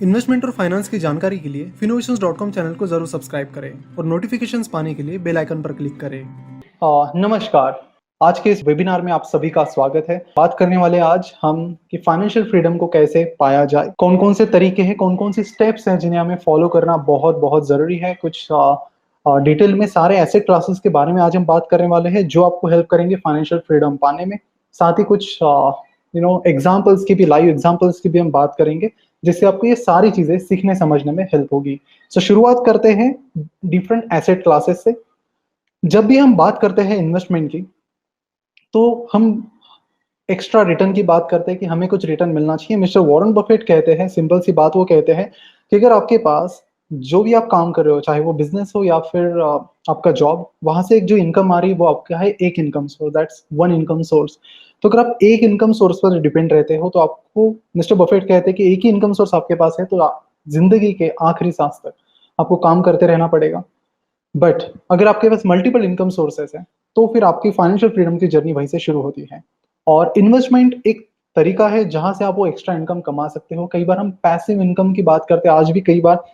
Investment और finance की जानकारी के लिए Finnovations.com चैनल को जरूर सब्सक्राइब करें और नोटिफिकेशंस पाने के लिए बेल आइकन पर क्लिक करें। नमस्कार। आज के इस वेबिनार में आप सभी का स्वागत है। बात करने वाले आज हम कि फाइनेंशियल फ्रीडम को कैसे पाया जाए, कौन कौन से तरीके हैं, कौन कौन सी स्टेप्स हैं जिन्हें हमें फॉलो करना बहुत बहुत जरूरी है। कुछ डिटेल में सारे एसेट क्लासेस के बारे में आज हम बात करने वाले हैं जो आपको हेल्प करेंगे फाइनेंशियल फ्रीडम पाने में। साथ ही कुछ एग्जाम्पल्स की भी, लाइव एग्जाम्पल्स की भी हम बात करेंगे जिससे आपको ये सारी चीजें सीखने समझने में हेल्प होगी। शुरुआत करते हैं डिफरेंट एसेट क्लासेस से। जब भी हम बात करते हैं इन्वेस्टमेंट की, तो हम एक्स्ट्रा रिटर्न की बात करते हैं कि हमें कुछ रिटर्न मिलना चाहिए। मिस्टर वॉरेन बफेट कहते हैं, सिंपल सी बात वो कहते हैं कि अगर आपके पास जो भी आप काम कर रहे हो, चाहे वो बिजनेस हो या फिर आपका जॉब, वहां से एक जो इनकम आ रही है वो आपका है एक income source, that's one income source. तो अगर आप एक इनकम सोर्स पर डिपेंड रहते हो तो आपको, मिस्टर बफेट कहते हैं कि एक ही इनकम सोर्स आपके पास है तो जिंदगी के आखिरी सांस तक आपको काम करते रहना पड़ेगा। बट अगर आपके पास मल्टीपल इनकम सोर्सेस हैं तो फिर आपकी फाइनेंशियल फ्रीडम की जर्नी वहीं से शुरू होती है। और इन्वेस्टमेंट एक तरीका है जहां से आप वो एक्स्ट्रा इनकम कमा सकते हो। कई बार हम पैसिव इनकम की बात करते हैं, आज भी कई बार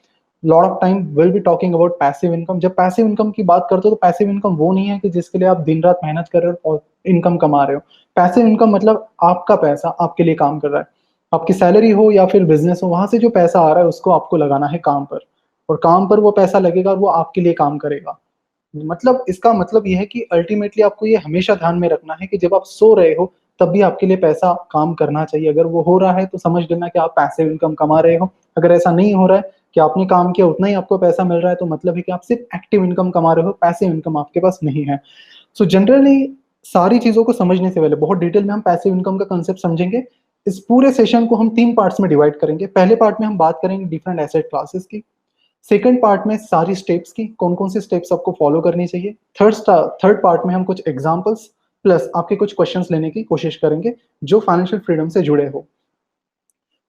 lot of time will be talking about passive income. जब पैसिव इनकम की बात करते हो तो पैसिव इनकम वो नहीं है कि जिसके लिए आप दिन रात मेहनत कर रहे हो और इनकम कमा रहे हो। पैसिव इनकम मतलब आपका पैसा आपके लिए काम कर रहा है। आपकी सैलरी हो या फिर बिजनेस हो, वहां से जो पैसा आ रहा है उसको आपको लगाना है काम पर, और काम पर वो पैसा लगेगा और वो आपके लिए काम करेगा। मतलब इसका मतलब ये है कि अल्टीमेटली आपको ये हमेशा ध्यान में रखना है कि जब आप सो रहे हो तब भी आपके लिए पैसा काम करना चाहिए। अगर वो हो रहा है तो समझ लेना कि आप पैसिव इनकम कमा रहे हो। अगर ऐसा नहीं हो रहा है कि आपने काम किया उतना ही आपको पैसा मिल रहा है, तो मतलब है कि आप सिर्फ एक्टिव इनकम कमा रहे हो, पैसिव इनकम आपके पास नहीं है। सो जनरली सारी चीजों को समझने से पहले बहुत डिटेल में हम पैसिव इनकम का कंसेप्ट समझेंगे। इस पूरे सेशन को हम 3 पार्ट्स में डिवाइड करेंगे। पहले पार्ट में हम बात करेंगे डिफरेंट एसेट क्लासेस की। सेकंड पार्ट में सारी स्टेप्स की, कौन कौन से स्टेप्स आपको फॉलो करनी चाहिए। थर्ड पार्ट में हम कुछ एग्जांपल्स प्लस आपके कुछ क्वेश्चंस लेने की कोशिश करेंगे जो फाइनेंशियल फ्रीडम से जुड़े हो।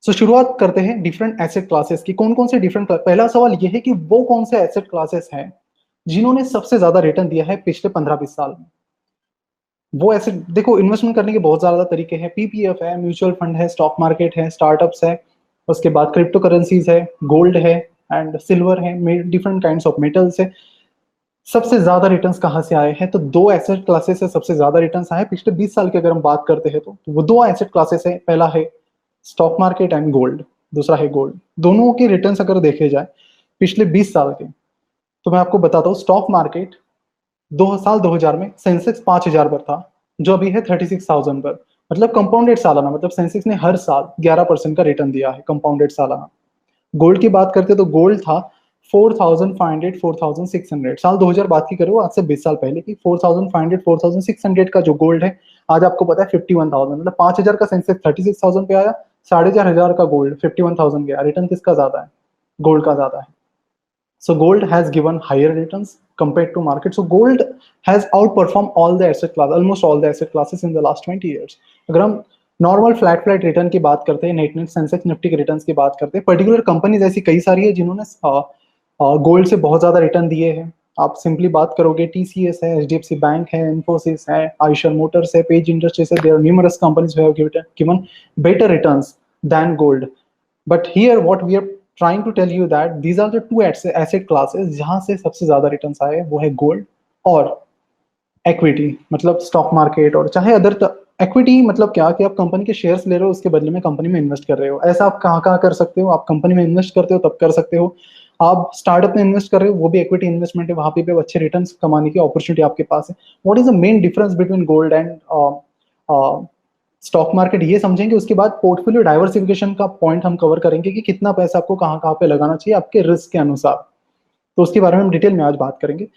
शुरुआत करते हैं डिफरेंट एसेट क्लासेस की। कौन कौन से डिफरेंट, पहला सवाल यह है कि वो कौन से एसेट क्लासेस हैं जिन्होंने सबसे ज्यादा रिटर्न दिया है पिछले 15-20 साल में। वो एसेट देखो, इन्वेस्टमेंट करने के बहुत ज्यादा तरीके हैं। पीपीएफ है, म्यूचुअल फंड है, स्टॉक मार्केट है, स्टार्टअप्स है, उसके बाद क्रिप्टो करेंसीज है, गोल्ड है एंड सिल्वर है, डिफरेंट काइंड्स ऑफ मेटल्स है। सबसे ज्यादा रिटर्न्स कहाँ से आए हैं? तो दो एसेट क्लासेस से सबसे ज्यादा रिटर्न्स आए पिछले 20 साल की। अगर हम बात करते हैं तो वो दो एसेट क्लासेस है, पहला है स्टॉक मार्केट एंड गोल्ड, दूसरा है गोल्ड। दोनों के रिटर्न्स अगर देखे जाए पिछले 20 साल के, तो मैं आपको बताता हूँ। स्टॉक मार्केट 2000 में सेंसेक्स 5,000 पर था, जो अभी है 36,000 पर। मतलब कंपाउंडेड सालाना, मतलब सेंसेक्स ने हर साल 11% का रिटर्न दिया है कंपाउंडेड सालाना। गोल्ड की बात करते तो गोल्ड था 4,500 4,600, साल 2000 बात की करो, आज से 20 साल पहले की। 4,500 4,600 का जो गोल्ड है आज आपको पता है 51,000। मतलब 5,000 का सेंसेक्स 36,000 पे आया, 4,500 का गोल्ड 51,000 गया। रिटर्न किसका ज्यादा है? गोल्ड का ज्यादा है। So gold has given higher returns compared to market. So gold has outperformed all the asset class, almost all the asset classes in the last 20 years. अगर हम नॉर्मल फ्लैट रिटर्न की बात करते हैं, नेट नेट सेंसेक्स निफ्टी के returns की बात करते हैं, पर्टिकुलर कंपनीज ऐसी कई सारी है जिन्होंने गोल्ड से बहुत ज्यादा रिटर्न दिए हैं। आप सिंपली बात करोगे, टीसीएस है, एचडीएफसी बैंक है, इन्फोसिस है, आयशर मोटर्स है, पेज इंडस्ट्रीज है, there are numerous companies who have given better returns than gold. But here what we are trying to tell you that these are the two asset classes जहां से सबसे ज्यादा रिटर्न्स आए, वो है गोल्ड और इक्विटी, मतलब स्टॉक मार्केट। और चाहे अदर इक्विटी मतलब क्या कि आप कंपनी के शेयर्स ले रहे हो, उसके बदले में कंपनी में इन्वेस्ट कर रहे हो। ऐसा आप कहाँ कहाँ कर सकते हो? आप कंपनी में इन्वेस्ट करते हो तब कर सकते हो। आप स्टार्टअप में इन्वेस्ट कर रहे हो, वो भी इक्विटी इन्वेस्टमेंट है, वहां पे भी अच्छे रिटर्न्स कमाने की अपॉर्चुनिटी आपके पास है। What is the main difference between gold and stock market, ये समझेंगे। उसके बाद पोर्टफोलियो डाइवर्सिफिकेशन का पॉइंट हम कवर करेंगे कि कितना पैसा आपको कहाँ कहाँ पे लगाना चाहिए आपके रिस्क के अनुसार। तो उसके बारे में हम डिटेल में आज बात करेंगे।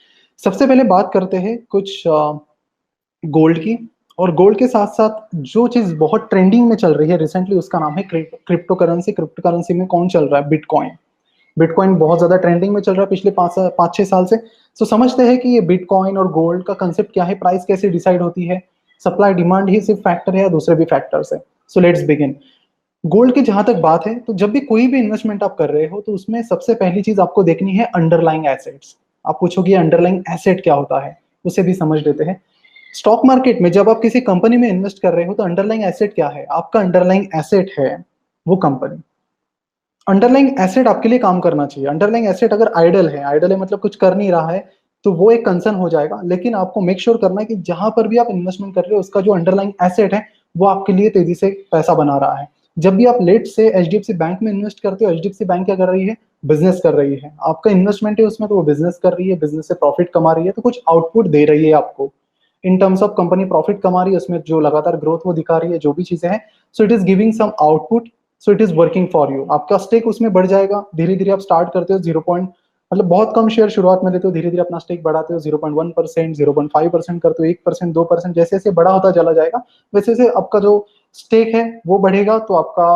सबसे पहले बात करते हैं कुछ गोल्ड की। और गोल्ड के साथ साथ जो चीज बहुत ट्रेंडिंग में चल रही है रिसेंटली, उसका नाम है क्रिप्टो करेंसी। क्रिप्टो करेंसी में कौन चल रहा है? बिटकॉइन। बिटकॉइन बहुत ज्यादा ट्रेंडिंग में चल रहा है पिछले 5-6 साल से। तो समझते हैं कि ये बिटकॉइन और गोल्ड का कंसेप्ट क्या है, प्राइस कैसे डिसाइड होती है, सप्लाई डिमांड ही सिर्फ फैक्टर है या दूसरे भी फैक्टर्स है। So let's begin. गोल्ड की जहां तक बात है, तो जब भी कोई भी इन्वेस्टमेंट आप कर रहे हो तो उसमें सबसे पहली चीज आपको देखनी है अंडरलाइंग एसेट्स। आप पूछोगे अंडरलाइंग एसेट क्या होता है, उसे भी समझ लेते हैं। स्टॉक मार्केट में जब आप किसी कंपनी में इन्वेस्ट कर रहे हो तो अंडरलाइंग एसेट क्या है? आपका अंडरलाइंग एसेट है वो कंपनी। अंडरलाइंग एसेट आपके लिए काम करना चाहिए। अंडरलाइंग एसेट अगर आइडल है मतलब कुछ कर नहीं रहा है, तो वो एक कंसर्न हो जाएगा। लेकिन आपको मेक श्योर करना है कि जहां पर भी आप इन्वेस्टमेंट कर रहे हो उसका जो अंडरलाइंग एसेट है वो आपके लिए तेजी से पैसा बना रहा है। जब भी आप लेट से एचडीएफसी बैंक में इन्वेस्ट करते हो, एचडीएफसी बैंक क्या कर रही है, बिजनेस कर रही है। आपका इन्वेस्टमेंट है उसमें, तो वो बिजनेस कर रही है, बिजनेस से प्रॉफिट कमा रही है, तो कुछ आउटपुट दे रही है आपको। इन टर्म्स ऑफ कंपनी प्रॉफिट कमा रही है, उसमें जो लगातार ग्रोथ वो दिखा रही है, जो भी चीजें हैं, so it is giving some output, so it is working for you. आपका स्टेक उसमें बढ़ जाएगा। धीरे धीरे आप स्टार्ट करते हो 0 पॉइंट, मतलब बहुत कम शेयर शुरुआत में लेते हो, धीरे धीरे अपना स्टेक बढ़ाते हो, 0.1%, 0.5% करते हो, 1%, 2%, जैसे जैसे बड़ा होता चला जाएगा वैसे वैसे आपका जो स्टेक है वो बढ़ेगा। तो आपका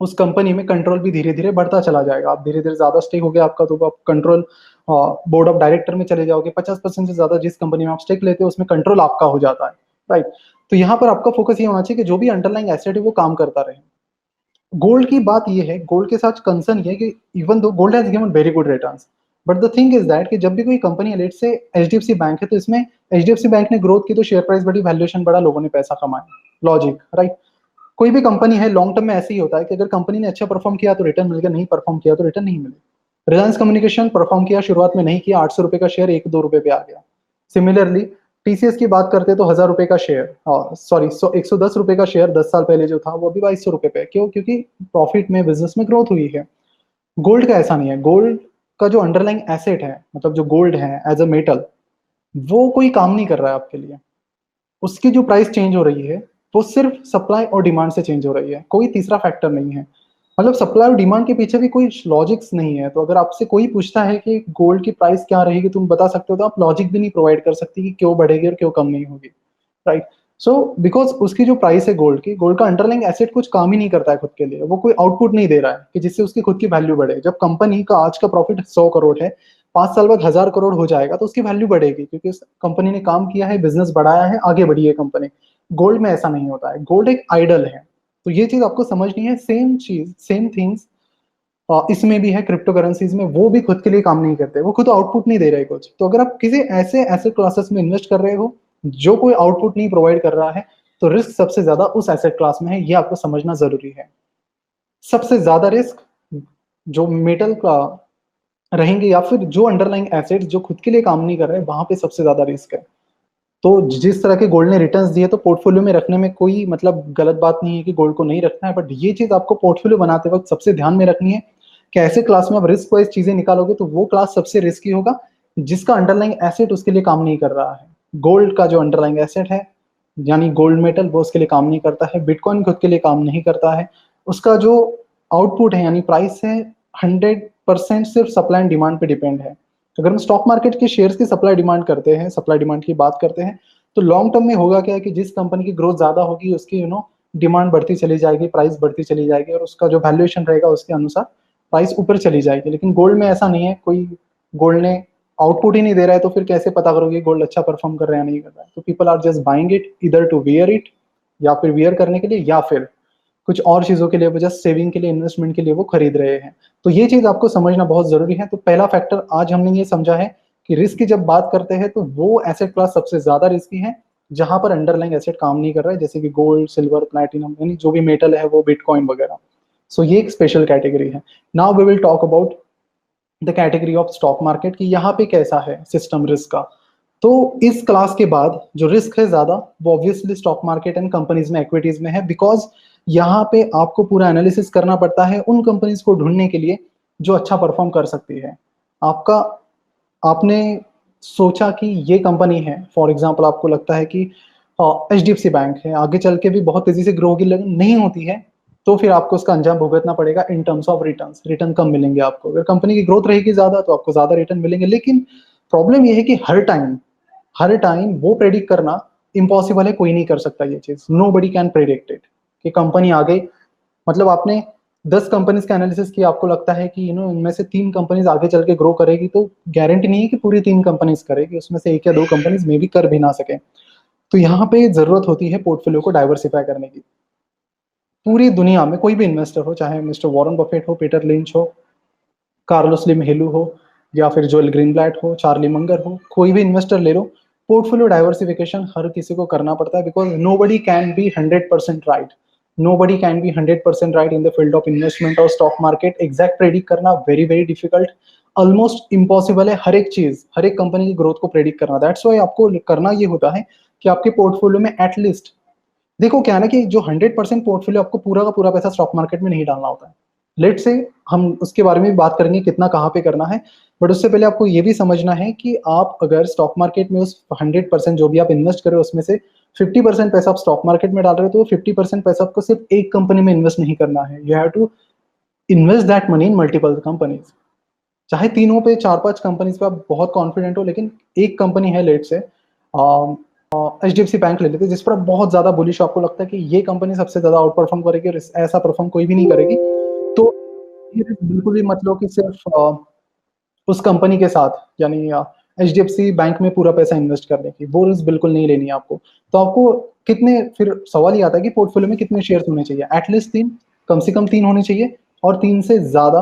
उस कंपनी में कंट्रोल भी धीरे धीरे बढ़ता चला जाएगा। आप धीरे धीरे ज्यादा स्टेक हो गया आपका, तो आप कंट्रोल बोर्ड ऑफ डायरेक्टर में चले जाओगे। 50% से ज्यादा जिस कंपनी में आप स्टेक लेते हो उसमें कंट्रोल आपका हो जाता है, राइट। तो यहाँ पर आपका फोकस ये होना चाहिए कि जो भी अंडरलाइंग एसेट है वो काम करता रहे। गोल्ड की बात ये है, गोल्ड के साथ कंसर्न ये है कि even though gold has given very good returns, but the thing is that कि जब भी कोई कंपनी लेट से एचडीएफसी बैंक है, तो इसमें एचडीएफसी बैंक ने ग्रोथ की तो शेयर प्राइस बढ़ी, वैल्यूएशन बढ़ा, लोगों ने पैसा कमाया, लॉजिक, राइट। कोई भी कंपनी है लॉन्ग टर्म में ऐसे ही होता है कि अगर कंपनी ने अच्छा परफॉर्म किया तो रिटर्न मिल गया, नहीं परफॉर्म किया तो रिटर्न नहीं मिले। रिलायंस कम्युनिकेशन परफॉर्म किया, शुरुआत में नहीं किया, 800 रुपए का शेयर 1-2 रुपए पे आ गया। सिमिलरली टीसीएस की बात करते तो 1000 रुपए का शेयर, सॉरी 110 रुपए का शेयर 10 साल पहले जो था वो अभी 2200 रुपए पे है। क्यों? क्योंकि प्रॉफिट में, बिजनेस में ग्रोथ हुई है। गोल्ड का ऐसा नहीं है। गोल्ड का जो अंडरलाइंग एसेट है, मतलब जो गोल्ड है एज अ मेटल, वो कोई काम नहीं कर रहा है आपके लिए। उसकी जो प्राइस चेंज हो रही है वो सिर्फ सप्लाई और डिमांड से चेंज हो रही है, कोई तीसरा फैक्टर नहीं है। मतलब सप्लाई और डिमांड के पीछे भी कोई लॉजिक्स नहीं है। तो अगर आपसे कोई पूछता है कि गोल्ड की प्राइस क्या रहेगी, तुम बता सकते हो, तो आप लॉजिक भी नहीं प्रोवाइड कर सकती कि क्यों बढ़ेगी और क्यों कम नहीं होगी, राइट। सो बिकॉज उसकी जो प्राइस है गोल्ड की, गोल्ड का अंडरलाइंग एसेट कुछ काम ही नहीं करता है खुद के लिए, वो कोई आउटपुट नहीं दे रहा है कि जिससे उसकी खुद की वैल्यू बढ़े। जब कंपनी का आज का प्रॉफिट 100 करोड़ है, 5 साल बाद 1000 करोड़ हो जाएगा तो उसकी वैल्यू बढ़ेगी, क्योंकि उस कंपनी ने काम किया है, बिजनेस बढ़ाया है, आगे बढ़ी है कंपनी। गोल्ड में ऐसा नहीं होता है, गोल्ड एक आइडल है। तो ये चीज आपको समझनी है। सेम चीज, सेम थिंग्स इसमें भी है, क्रिप्टो करेंसीज में। वो भी खुद के लिए काम नहीं करते, वो खुद आउटपुट नहीं दे रहे कुछ। तो अगर आप किसी ऐसे एसेट क्लासेस में इन्वेस्ट कर रहे हो जो कोई आउटपुट नहीं प्रोवाइड कर रहा है, तो रिस्क सबसे ज्यादा उस एसेट क्लास में है, ये आपको समझना जरूरी है। सबसे ज्यादा रिस्क जो मेटल का रहेंगे, या फिर जो अंडरलाइंग एसेट्स जो खुद के लिए काम नहीं कर रहे, वहां पे सबसे ज्यादा रिस्क है। तो जिस तरह के गोल्ड ने रिटर्न्स दिए, तो पोर्टफोलियो में रखने में कोई मतलब गलत बात नहीं है कि गोल्ड को नहीं रखना है, बट ये चीज आपको पोर्टफोलियो बनाते वक्त सबसे ध्यान में रखनी है कि ऐसे क्लास में आप रिस्क वाइज चीजें निकालोगे तो वो क्लास सबसे रिस्की होगा जिसका अंडरलाइंग एसेट उसके लिए काम नहीं कर रहा है। गोल्ड का जो अंडरलाइंग एसेट है, यानी गोल्ड मेटल, वो उसके लिए काम नहीं करता है। बिटकॉइन खुद के लिए काम नहीं करता है। उसका जो आउटपुट है यानी प्राइस है, 100% सिर्फ सप्लाई एंड डिमांड पे डिपेंड है। अगर हम स्टॉक मार्केट के शेयर्स की सप्लाई डिमांड करते हैं, सप्लाई डिमांड की बात करते हैं, तो लॉन्ग टर्म में होगा क्या कि जिस कंपनी की ग्रोथ ज्यादा होगी उसकी डिमांड बढ़ती चली जाएगी, प्राइस बढ़ती चली जाएगी, और उसका जो वैल्यूएशन रहेगा उसके अनुसार प्राइस ऊपर चली जाएगी। लेकिन गोल्ड में ऐसा नहीं है। कोई गोल्ड ने आउटपुट ही नहीं दे रहा है तो फिर कैसे पता करोगे गोल्ड अच्छा परफॉर्म कर रहा है या नहीं कर रहा है? तो people are just buying it इधर टू वियर इट, या फिर वियर करने के लिए, या फिर कुछ और चीजों के लिए, वो जस्ट सेविंग के लिए, इन्वेस्टमेंट के लिए वो खरीद रहे हैं। तो ये चीज आपको समझना बहुत जरूरी है। तो पहला फैक्टर आज हमने ये समझा है कि रिस्क की जब बात करते हैं तो वो एसेट क्लास सबसे ज्यादा रिस्की है जहां पर अंडरलाइंग एसेट काम नहीं कर रहा है, जैसे कि गोल्ड, सिल्वर, प्लैटिनम, यानी जो भी मेटल है, वो बिटकॉइन वगैरह। सो ये एक स्पेशल कैटेगरी है। Now we will talk about the category of stock market कि यहाँ पे कैसा है सिस्टम रिस्क का। तो इस क्लास के बाद जो रिस्क है ज्यादा, वो obviously stock market and companies में, इक्विटीज में है। बिकॉज यहाँ पे आपको पूरा एनालिसिस करना पड़ता है उन कंपनीज को ढूंढने के लिए जो अच्छा परफॉर्म कर सकती है। आपका आपने सोचा कि ये कंपनी है, फॉर एग्जाम्पल आपको लगता है कि एचडीएफसी बैंक है, आगे चल के भी बहुत तेजी से ग्रो होगी, लेकिन नहीं होती है, तो फिर आपको उसका अंजाम भुगतना पड़ेगा in terms of return. Return कम मिलेंगे आपको। अगर कंपनी की ग्रोथ रहेगी ज्यादा तो आपको ज्यादा रिटर्न मिलेंगे। लेकिन प्रॉब्लम यह है कि हर टाइम वो प्रेडिक्ट करना इम्पॉसिबल है, कोई नहीं कर सकता ये चीज। Nobody can predict it कि कंपनी आ गई, मतलब आपने 10 कंपनीज का एनालिसिस किया, आपको लगता है कि इनमें से 3 कंपनीज आगे चल के ग्रो करेगी, तो गारंटी नहीं है कि पूरी 3 कंपनीज करेगी, उसमें से 1 या 2 कंपनीज में भी कर भी ना सके। तो यहाँ पे जरूरत होती है पोर्टफोलियो को डाइवर्सिफाई करने की। पूरी दुनिया में कोई भी इन्वेस्टर हो, चाहे मिस्टर वॉरेन बफेट हो, पीटर लिंच हो, कार्लोस स्लिम हेलू हो, या फिर जोएल ग्रीनब्लैट हो, चार्ली मंगर हो, कोई भी इन्वेस्टर ले लो, पोर्टफोलियो डाइवर्सिफिकेशन हर किसी को करना पड़ता है। Because nobody can be 100% right. Nobody can be 100% right in the field of investment और stock market. Exact predict करना very very difficult, almost impossible है. हर एक चीज, हर एक कंपनी की ग्रोथ को प्रेडिक्ट करना. दैट्स वाई आपको करना ये होता है कि आपके पोर्टफोलियो में एटलीस्ट, देखो क्या है ना कि जो 100% पोर्टफोलियो, आपको पूरा का पूरा पैसा स्टॉक मार्केट में नहीं डालना होता है. लेट से हम उसके बारे में भी बात करेंगे कितना कहाँ पे करना है. बट उससे पहले आपको ये भी समझना है कि आप अगर स्टॉक मार्केट में उस 100% जो भी आप इन्वेस्ट कर रहे हो उसमें से 50% पैसा आप स्टॉक मार्केट में डाल रहे हो, तो 50% पैसा आपको सिर्फ एक कंपनी में इन्वेस्ट नहीं करना है. You have to invest that money in multiple companies. चाहे तीनों पे, चार पांच कंपनीज पे आप बहुत कॉन्फिडेंट हो, लेकिन एक कंपनी है लेट से HDFC बैंक ले लेते हैं, जिस पर आप बहुत ज्यादा बुलिश हो, आपको लगता है कि ये कंपनी सबसे ज्यादा आउट परफॉर्म करेगी और ऐसा परफॉर्म कोई भी नहीं करेगी, तो ये रिस्क बिल्कुल भी मत लो कि सिर्फ उस कंपनी के साथ, यानी HDFC बैंक में पूरा पैसा इन्वेस्ट करने की, वो रिस्क बिल्कुल नहीं लेनी है आपको. तो आपको कितने, फिर सवाल ये आता है कि पोर्टफोलियो में कितने शेयर्स होने चाहिए. एटलीस्ट तीन, कम से कम तीन होने चाहिए, और तीन से ज्यादा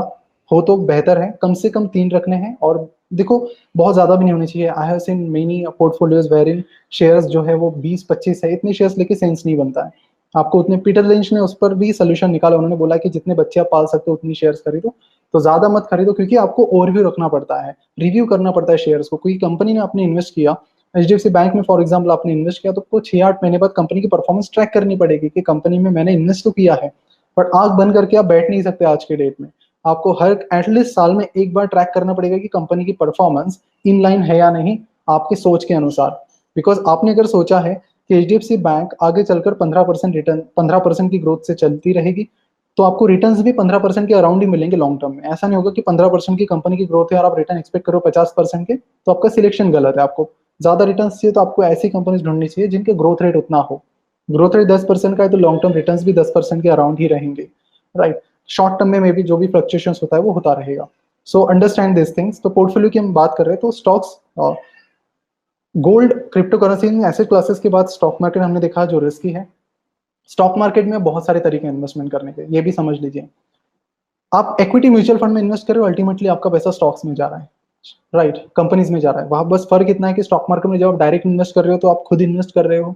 हो तो बेहतर है. कम से कम तीन रखने हैं, और देखो बहुत ज्यादा भी नहीं होने चाहिए. I have seen many portfolios where in shares जो है वो 20-25 है. इतने शेयर्स लेके सेंस नहीं बनता है आपको. उतने, पीटर लिंच ने उस पर भी सोल्यूशन निकाला. उन्होंने बोला कि जितने बच्चे आप पाल सकते हो उतनी शेयर्स खरीदो, तो ज्यादा मत खरीदो, क्योंकि आपको ओवरव्यू रखना पड़ता है, रिव्यू करना पड़ता है शेयर्स को. कोई कंपनी ने आपने इन्वेस्ट किया, HDFC बैंक में फॉर एग्जाम्पल आपने इन्वेस्ट किया, तो आपको 6-8 महीने बाद कंपनी की परफॉर्मेंस ट्रैक करनी पड़ेगी कि कंपनी में मैंने इन्वेस्ट तो किया है, बट आंख बंद करके आप बैठ नहीं सकते आज के डेट में. आपको हर एटलीस्ट साल में एक बार ट्रैक करना पड़ेगा कि कंपनी की परफॉर्मेंस इन लाइन है या नहीं आपके सोच के अनुसार. बिकॉज आपने अगर सोचा है कि HDFC बैंक आगे चलकर 15% रिटर्न, 15% की ग्रोथ से चलती रहेगी, तो आपको रिटर्न्स भी 15% के अराउंड ही मिलेंगे लॉन्ग टर्म में. ऐसा नहीं होगा कि 15% की कंपनी की ग्रोथ है और आप रिटर्न एक्सपेक्ट करो 50% के, तो आपका सिलेक्शन गलत है. आपको ज्यादा रिटर्न चाहिए तो आपको ऐसी कंपनीज ढूंढनी चाहिए जिनके ग्रोथ रेट उतना हो. ग्रोथ रेट 10% का है तो लॉन्ग टर्म रिटर्न्स भी 10% के अराउंड ही रहेंगे, राइट. शॉर्ट टर्म में भी जो भी फ्लक्चुएशन होता है वो होता रहेगा. So understand this things. तो पोर्टफोलियो की हम बात कर रहे हैं, तो stocks, gold, crypto currency, asset classes के बाद स्टॉक मार्केट हमने देखा जो रिस्की है. स्टॉक मार्केट में बहुत सारे तरीके हैं इन्वेस्टमेंट करने के, ये भी समझ लीजिए. आप इक्विटी म्यूचुअल फंड में इन्वेस्ट कर रहे हो, अल्टीमेटली आपका पैसा स्टॉक्स में जा रहा है, राइट, कंपनीज में जा रहा है. वहां बस फर्क इतना है कि स्टॉक मार्केट में जब आप डायरेक्ट इन्वेस्ट कर रहे हो तो आप खुद इन्वेस्ट कर रहे हो,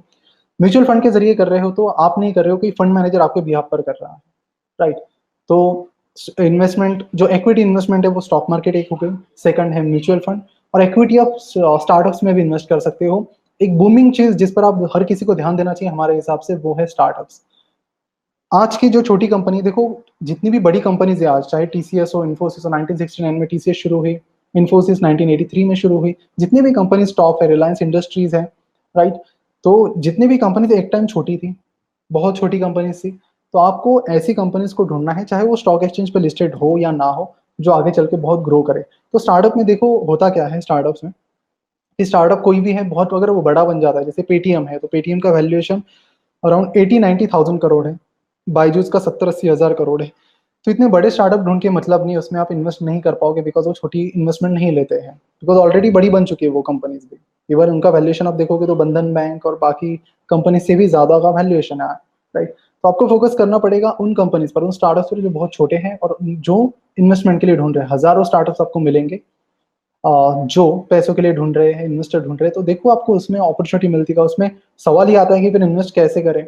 म्यूचुअल फंड के जरिए कर रहे हो तो आप नहीं कर रहे हो, कोई फंड मैनेजर आपके बिहाफ पर कर रहा है, राइट. तो इन्वेस्टमेंट, जो इक्विटी इन्वेस्टमेंट है वो स्टॉक मार्केट एक हो गई. सेकंड है म्यूचुअल फंड, और इक्विटी आप स्टार्टअप्स में भी इन्वेस्ट कर सकते हो. एक बूमिंग चीज जिस पर आप हर किसी को ध्यान देना चाहिए हमारे हिसाब से, वो है स्टार्टअप्स. आज की जो छोटी कंपनी, देखो जितनी भी बड़ी कंपनीज है आज, चाहे TCS हो, इन्फोसिस हो, 1969 में TCS शुरू हुई, इन्फोसिस 1983 में शुरू हुई, जितनी भी कंपनीज टॉप है, रिलायंस इंडस्ट्रीज है, राइट. तो जितनी भी कंपनीज एक टाइम छोटी थी, बहुत छोटी कंपनीज थी, तो आपको ऐसी कंपनीज को ढूंढना है, चाहे वो स्टॉक एक्सचेंज पे लिस्टेड हो या ना हो, जो आगे चल के बहुत ग्रो करे. तो स्टार्टअप में देखो होता क्या है स्टार्टअप्स में, कि स्टार्टअप कोई भी है बहुत, अगर वो बड़ा बन जाता है, जैसे पेटीएम है, तो पेटीएम का वैल्यूएशन अराउंड 80-90 थाउजेंड करोड़ है, बाइजूस का 70-80 हज़ार करोड़ है. तो इतने बड़े स्टार्टअप ढूंढ के मतलब नहीं, उसमें आप इन्वेस्ट नहीं कर पाओगे, बिकॉज वो छोटी इन्वेस्टमेंट नहीं लेते हैं, बिकॉज ऑलरेडी बड़ी बन चुकी है वो कंपनीज भी. इवन उनका वैल्यूएशन आप देखोगे तो बंधन बैंक और बाकी कंपनी से भी ज्यादा का वैल्यूएशन है, राइट. तो आपको फोकस करना पड़ेगा उन कंपनीज पर, उन स्टार्टअप्स पर जो बहुत छोटे हैं और जो इन्वेस्टमेंट के लिए ढूंढ रहे हैं. हजारों स्टार्टअप्स आपको मिलेंगे जो पैसों के लिए ढूंढ रहे हैं, इन्वेस्टर ढूंढ रहे हैं. तो देखो आपको उसमें अपॉर्चुनिटी मिलती है. उसमें सवाल ये आता है कि फिर इन्वेस्ट कैसे करें.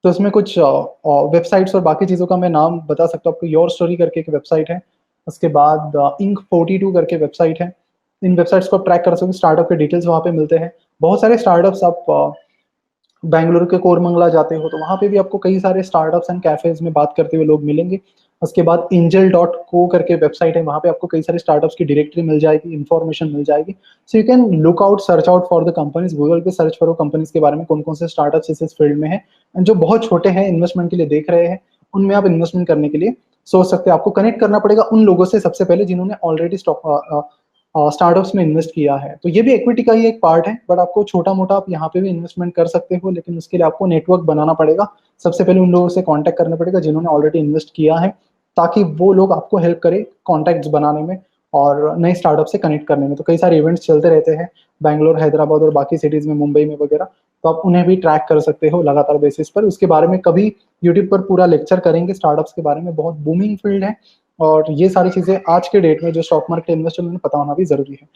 तो इसमें कुछ वेबसाइट्स और बाकी चीज़ों का मैं नाम बता सकता हूँ आपको. योर स्टोरी करके एक वेबसाइट है, उसके बाद Inc42 करके वेबसाइट है. इन वेबसाइट्स को आप ट्रैक कर सकते हो, स्टार्टअप के डिटेल्स वहाँ पे मिलते हैं. बहुत सारे स्टार्टअप्स, आप बैंगलोर के कोरमंगला जाते हो तो वहाँ पे भी आपको कई सारे स्टार्टअप्स एंड कैफेज में बात करते हुए लोग मिलेंगे. उसके बाद angel.co करके वेबसाइट है, वहाँ पे आपको कई सारे स्टार्टअप्स की डायरेक्टरी मिल जाएगी, इन्फॉर्मेशन मिल जाएगी. So you can look out, search out for the companies. Google पे सर्च करो कंपनीज के बारे में, कौन कौन से स्टार्टअप्स इस फील्ड में है, जो बहुत छोटे हैं, इन्वेस्टमेंट के लिए देख रहे हैं, उनमें आप इन्वेस्टमेंट करने के लिए सोच सकते हैं. आपको कनेक्ट करना पड़ेगा उन लोगों से सबसे पहले जिन्होंने ऑलरेडी स्टार्टअप्स में इन्वेस्ट किया है. तो ये भी इक्विटी का ही एक पार्ट है, बट आपको छोटा मोटा आप यहाँ पे भी इन्वेस्टमेंट कर सकते हो, लेकिन उसके लिए आपको नेटवर्क बनाना पड़ेगा. सबसे पहले उन लोगों से कांटेक्ट करना पड़ेगा जिन्होंने ऑलरेडी इन्वेस्ट किया है, ताकि वो लोग आपको हेल्प करें कॉन्टैक्ट्स बनाने में और नए स्टार्टअप से कनेक्ट करने में. तो कई सारे इवेंट्स चलते रहते हैं बैंगलोर, हैदराबाद और बाकी सिटीज में, मुंबई में वगैरह. तो आप उन्हें भी ट्रैक कर सकते हो लगातार बेसिस पर. उसके बारे में कभी यूट्यूब पर पूरा लेक्चर करेंगे स्टार्टअप्स के बारे में, बहुत बूमिंग फील्ड है. और ये सारी चीजें आज के डेट में जो स्टॉक मार्केट इन्वेस्टर में पता होना भी जरूरी है.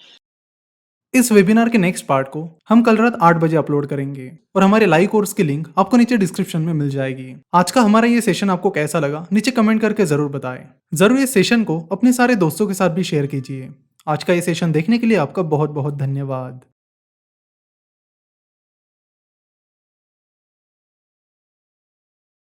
इस वेबिनार के नेक्स्ट पार्ट को हम कल रात 8 बजे अपलोड करेंगे और हमारे लाइव कोर्स की लिंक आपको नीचे डिस्क्रिप्शन में मिल जाएगी। आज का हमारा ये सेशन आपको कैसा लगा नीचे कमेंट करके जरूर बताएं। जरूर इस सेशन को अपने सारे दोस्तों के साथ भी शेयर कीजिए। आज का ये सेशन देखने के लिए आपका बहुत बहुत धन्यवाद।